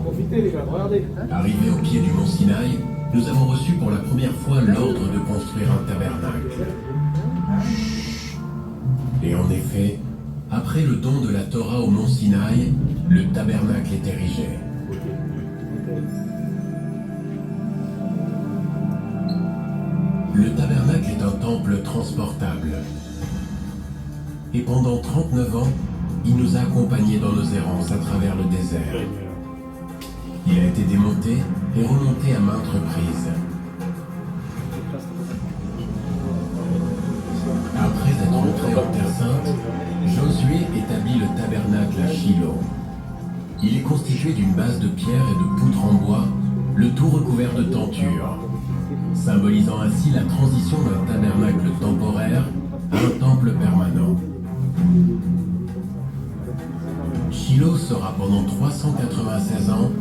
Profitez les gars, regardez. Arrivés au pied du mont Sinaï, nous avons reçu pour la première fois l'ordre de construire un tabernacle. Et en effet, après le don de la Torah au mont Sinaï, le tabernacle est érigé. Le tabernacle est un temple transportable. Et pendant 39 ans, il nous a accompagnés dans nos errances à travers le désert. Il a été démonté et remonté à maintes reprises. Après être entré en Terre Sainte, Josué établit le tabernacle à Shiloh. Il est constitué d'une base de pierre et de poutres en bois, le tout recouvert de tentures, symbolisant ainsi la transition d'un tabernacle temporaire à un temple permanent. Shiloh sera pendant 396 ans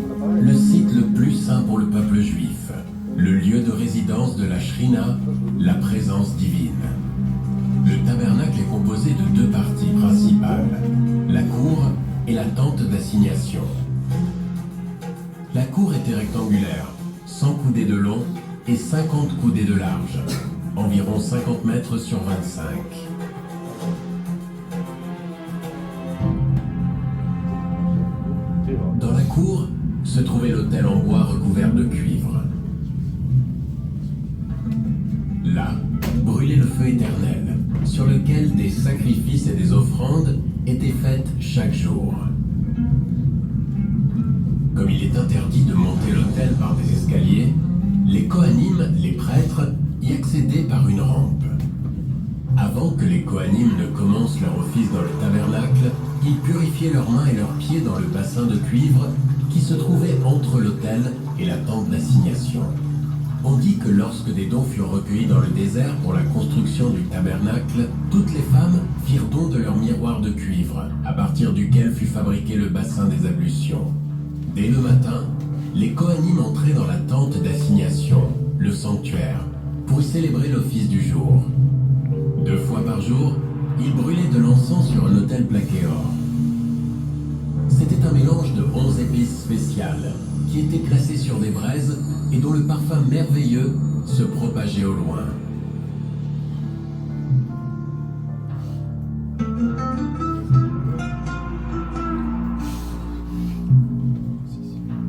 le site le plus saint pour le peuple juif, le lieu de résidence de la Shrina, la présence divine. Le tabernacle est composé de deux parties principales, la cour et la tente d'assignation. La cour était rectangulaire, 100 coudées de long et 50 coudées de large, environ 50 mètres sur 25. Dans la cour se trouvait l'autel en bois recouvert de cuivre. Là, brûlait le feu éternel, sur lequel des sacrifices et des offrandes étaient faites chaque jour. Comme il est interdit de monter l'autel par des escaliers, les Kohanim, les prêtres, y accédaient par une rampe. Avant que les Kohanim ne commencent leur office dans le tabernacle, ils purifiaient leurs mains et leurs pieds dans le bassin de cuivre qui se trouvait entre l'autel et la tente d'assignation. On dit que lorsque des dons furent recueillis dans le désert pour la construction du tabernacle, toutes les femmes firent don de leur miroir de cuivre, à partir duquel fut fabriqué le bassin des ablutions. Dès le matin, les Kohanim entraient dans la tente d'assignation, le sanctuaire, pour y célébrer l'office du jour. 2 fois par jour, ils brûlaient de l'encens sur un autel plaqué or. C'était un mélange de 11 épices spéciales, qui étaient placées sur des braises et dont le parfum merveilleux se propageait au loin.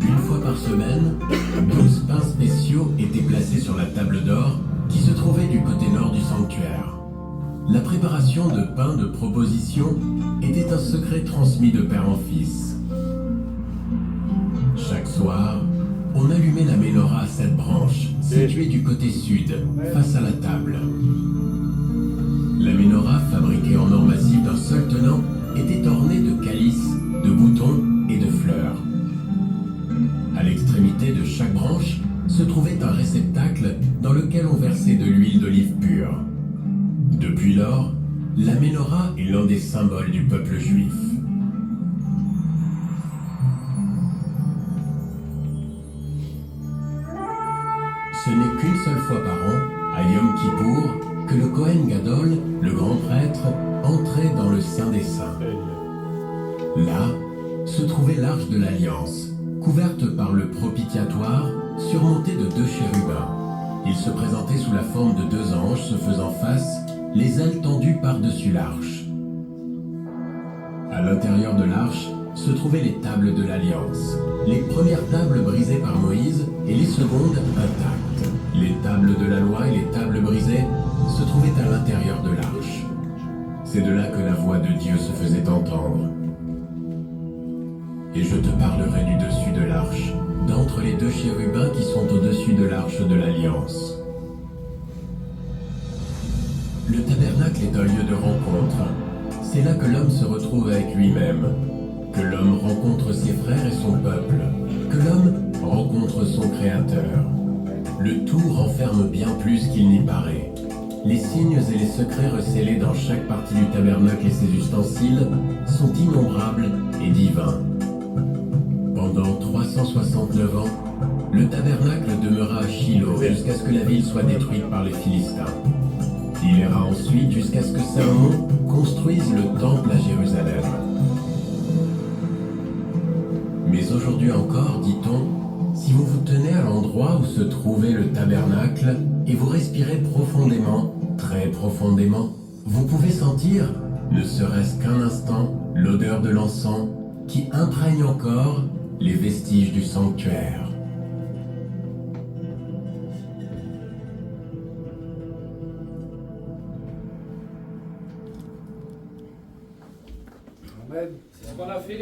Une fois par semaine, 12 pains spéciaux étaient placés sur la table d'or qui se trouvait du côté nord du sanctuaire. La préparation de pain de proposition était un secret transmis de père en fils. Chaque soir, on allumait la menorah à 7 branches, située du côté sud, face à la table. La menorah, fabriquée en or massif d'un seul tenant, était ornée de calices, de boutons et de fleurs. À l'extrémité de chaque branche se trouvait un réceptacle dans lequel on versait de l'huile d'olive pure. Depuis lors, la menorah est l'un des symboles du peuple juif. Ce n'est qu'une seule fois par an, à Yom Kippour, que le Kohen Gadol, le grand prêtre, entrait dans le Saint des Saints. Là se trouvait l'Arche de l'Alliance, couverte par le propitiatoire, surmontée de 2 chérubins. Il se présentait sous la forme de 2 anges se faisant face, les ailes tendues par-dessus l'arche. À l'intérieur de l'arche se trouvaient les tables de l'Alliance. Les premières tables brisées par Moïse et les secondes intactes. Les tables de la loi et les tables brisées se trouvaient à l'intérieur de l'arche. C'est de là que la voix de Dieu se faisait entendre. Et je te parlerai du dessus de l'arche, d'entre les 2 chérubins qui sont au-dessus de l'arche de l'Alliance. Le tabernacle est un lieu de rencontre. C'est là que l'homme se retrouve avec lui-même, que l'homme rencontre ses frères et son peuple, que l'homme rencontre son Créateur. Le tout renferme bien plus qu'il n'y paraît. Les signes et les secrets recélés dans chaque partie du tabernacle et ses ustensiles sont innombrables et divins. Pendant 369 ans, le tabernacle demeura à Shiloh jusqu'à ce que la ville soit détruite par les Philistins. Il ira ensuite jusqu'à ce que Salomon construise le temple à Jérusalem. Mais aujourd'hui encore, dit-on, si vous vous tenez à l'endroit où se trouvait le tabernacle et vous respirez profondément, très profondément, vous pouvez sentir, ne serait-ce qu'un instant, l'odeur de l'encens qui imprègne encore les vestiges du sanctuaire. C'est ce qu'on a fait.